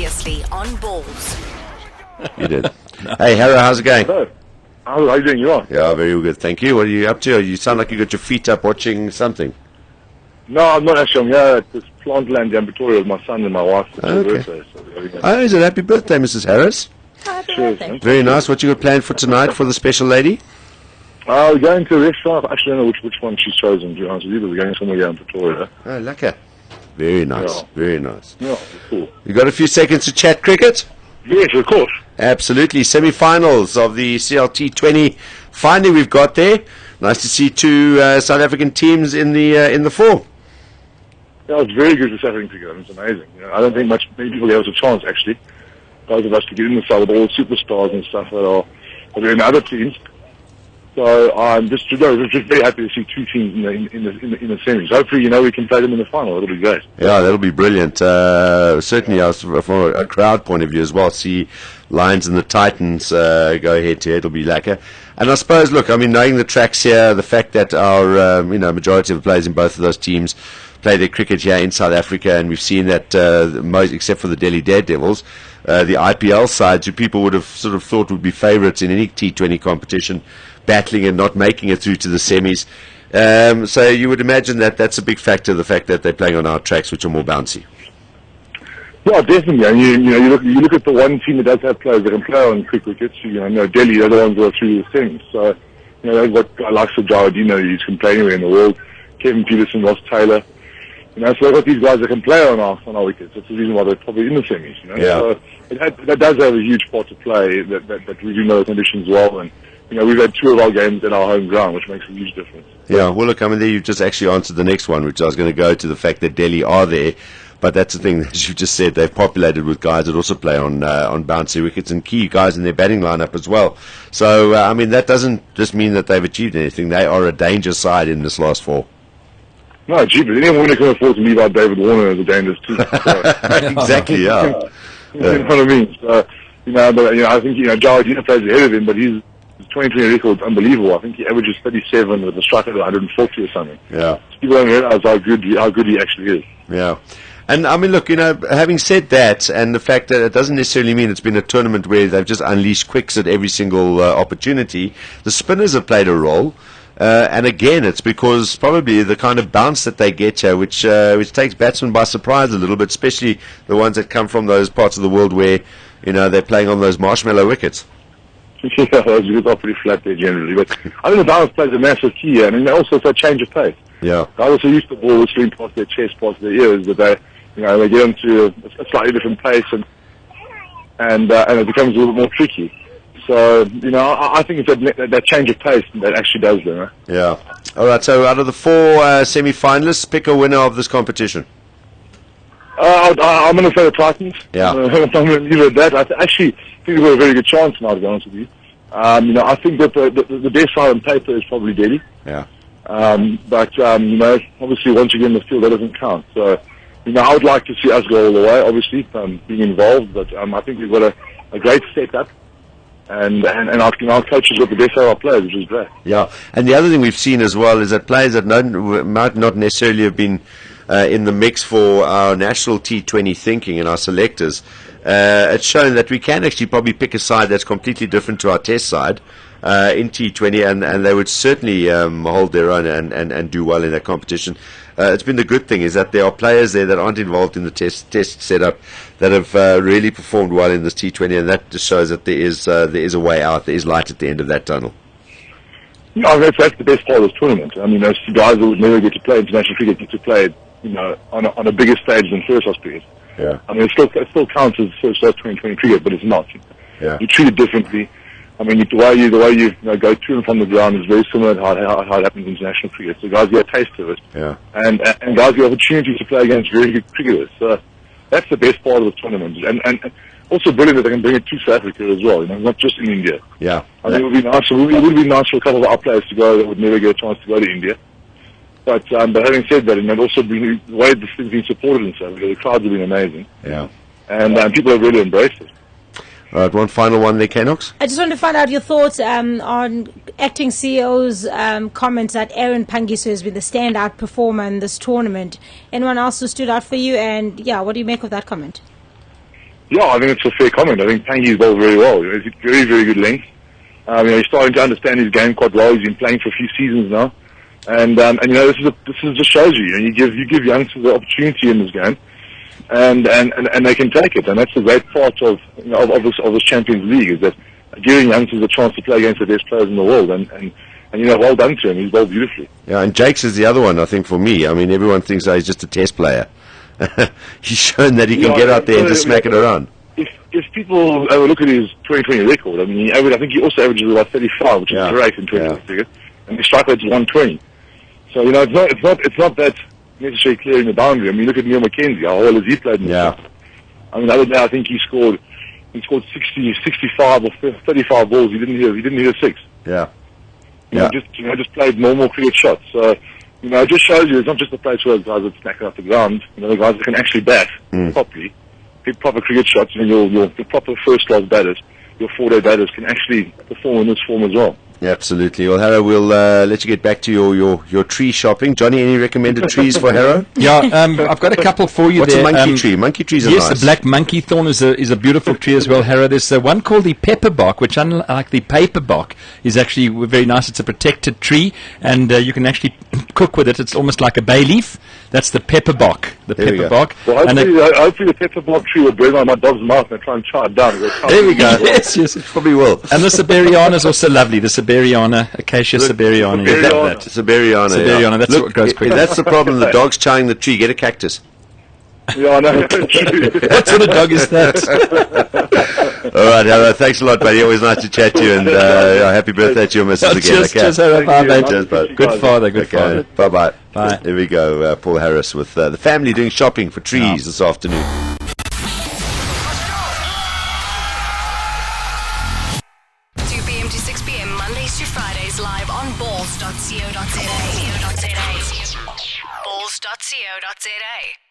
Previously on Balls. You did. Hey, Harry, how's it going? Hello. How are you doing? You are? Yeah, very good, thank you. What are you up to? You sound like you got your feet up watching something. No, I'm not actually. I'm here at this plant land in Pretoria with my son and my wife. It's her birthday. Oh, is it happy birthday, Mrs. Harris? Happy Cheers, birthday. man. Very nice. What you got planned for tonight for the special lady? We're going to a restaurant. I actually don't know which one she's chosen, to be honest with you, but we're going somewhere here in Pretoria. Oh, lekker. Very nice, Yeah. very nice. Yeah, cool. You got a few seconds to chat cricket? Yes, of course. Absolutely. Semi-finals of the T20 finally we've got there. Nice to see two South African teams in the form. Yeah, it's very good for South African cricket. It's amazing. You know, I don't think many people gave us a chance, actually. Those of us to get in the side with all the superstars and stuff that are in other teams. So I'm just very happy to see two teams in the semis. Hopefully, we can play them in the final. It'll be great. Yeah, that'll be brilliant. Certainly, from a crowd point of view as well, see Lions and the Titans go head to head. It'll be lekker. And I suppose, look, knowing the tracks here, the fact that our majority of the players in both of those teams play their cricket here in South Africa, and we've seen that most, except for the Delhi Daredevils, the IPL sides, who people would have sort of thought would be favourites in any T20 competition, battling and not making it through to the semis. So you would imagine that that's a big factor, the fact that they're playing on our tracks, which are more bouncy. Yeah, definitely. And you look at the one team that does have players that can play on quick wickets. Delhi, they're the ones who are through the semis. So they've got guys like Sajardino, who can play anywhere in the world. Kevin Peterson, Ross Taylor. So they've got these guys that can play on our wickets. That's the reason why they're probably in the semis. Yeah. So that does have a huge part to play. That we do know the conditions well, and we've had two of our games at our home ground, which makes a huge difference. Yeah. Well, look, there you've just actually answered the next one, which I was going to go to, the fact that Delhi are there. But that's the thing, as you just said, they've populated with guys that also play on bouncy wickets and key guys in their batting lineup as well. So, that doesn't just mean that they've achieved anything. They are a danger side in this last four. No, gee, but anyone can afford to leave out David Warner as a dangerous too. So, Exactly, yeah. You know what I mean? So, I think, Jardina plays ahead of him, but his 2020 record's unbelievable. I think he averages 37 with a strike rate of 140 or something. Yeah. So people don't realize how good he actually is. Yeah. And look, having said that, and the fact that it doesn't necessarily mean it's been a tournament where they've just unleashed quicks at every single opportunity, the spinners have played a role. And again, it's because probably the kind of bounce that they get here, which takes batsmen by surprise a little bit, especially the ones that come from those parts of the world where, they're playing on those marshmallow wickets. Yeah, those wickets are pretty flat there generally. But I think the balance plays a massive key here. Also it's a change of pace. Yeah. Guys also used to ball whistling past their chest, past their ears, but they get into a slightly different pace and it becomes a little bit more tricky. So, I think it's that change of pace that actually does them. Yeah. All right, so out of the four semi-finalists, pick a winner of this competition. I'm going to say the Titans. Yeah. I'm going to leave it at that. I actually think we've got a very good chance now, to be honest with you. I think that the best side on paper is probably Delhi. Yeah. But obviously once you get in the field, that doesn't count. So, I would like to see us go all the way, obviously, being involved. But I think we've got a great setup. And our coaches got the best of our players, which is great. Yeah, and the other thing we've seen as well is that players that might not necessarily have been in the mix for our national T20 thinking and our selectors, it's shown that we can actually probably pick a side that's completely different to our test side in T20, and they would certainly hold their own and do well in that competition. It's been the good thing is that there are players there that aren't involved in the test setup that have really performed well in this T20, and that just shows that there is a way out. There is light at the end of that tunnel. No, that's the best part of this tournament. Those guys that would never get to play international cricket get to play, on a bigger stage than first-class cricket. Yeah. It still counts as first-class 2020 cricket, but it's not. Yeah. You treat it differently. The way you go to and from the ground is very similar to how it happens in international cricket. So guys get a taste of it. Yeah. And guys get opportunities to play against very good cricketers. So that's the best part of the tournament. And also brilliant that they can bring it to South Africa as well, not just in India. Yeah. I think it would be nice. It would be nice for a couple of our players to go that would never get a chance to go to India. But having said that, and also the way this thing's been supported in South Africa, the crowds have been amazing. Yeah. And people have really embraced it. All right, one final one there, Canox. I just want to find out your thoughts on acting CEO's comments that Aaron Pangiso has been the standout performer in this tournament. Anyone else who stood out for you? And, what do you make of that comment? Yeah, I think it's a fair comment. I think Pangy's bowled very well. He's very, very good length. He's starting to understand his game quite well. He's been playing for a few seasons now, and this is just shows you. And you give youngsters the opportunity in this game, and they can take it. And that's the great part of this Champions League, is that giving youngsters a chance to play against the best players in the world. And well done to him. He's bowled beautifully. Yeah, and Jakes is the other one, I think, for me. I mean, everyone thinks he's just a test player. He's shown that he can get out there and just smack it around. If people look at his 2020 record, I mean, I think he also averages about 35, which is great in 2020 cricket, and his strike rate is 120. So it's not that necessarily clearing the boundary. I mean, look at Neil McKenzie. How well has he played in this game? I mean, the other day I think he scored 65 or 35 balls. He didn't hit a six. Just played normal cricket shots. So it just shows you it's not just the place where guys that smack it off the ground. The guys that can actually bat properly, hit proper cricket shots, and your proper first-class batters, your four-day batters can actually perform in this form as well. Yeah, absolutely. Well, Harrow, we'll let you get back to your tree shopping. Johnny, any recommended trees for Harrow? Yeah, I've got a couple for you. What's there. a monkey tree? Monkey trees are nice. Yes, the black monkey thorn is a beautiful tree as well, Harrow. There's one called the pepperbark, which, unlike the paperbark, is actually very nice. It's a protected tree, and you can actually cook with it. It's almost like a bay leaf. That's the pepperbark. The pepperbark. Well, hopefully the pepperbark tree will burn on my dog's mouth and try and chow it down. There we go. Yes, it probably will. And the Siberiana is also lovely. The Siberiana, Acacia Siberiana. Siberiana. That's what goes quick. That's the problem. The dog's chowing the tree. Get a cactus. Yeah, I know. What sort of dog is that? All right, Harrow. Thanks a lot, buddy. Always nice to chat to you, and happy birthday to your missus again. Cheers, Harrow. Bye, mate. Cheers, bud. Good father. Father. Bye-bye. Bye. There we go. Paul Harris with the family doing shopping for trees this afternoon. 2 p.m. to 6 p.m. Mondays to Fridays live on balls.co.za. Balls.co.za.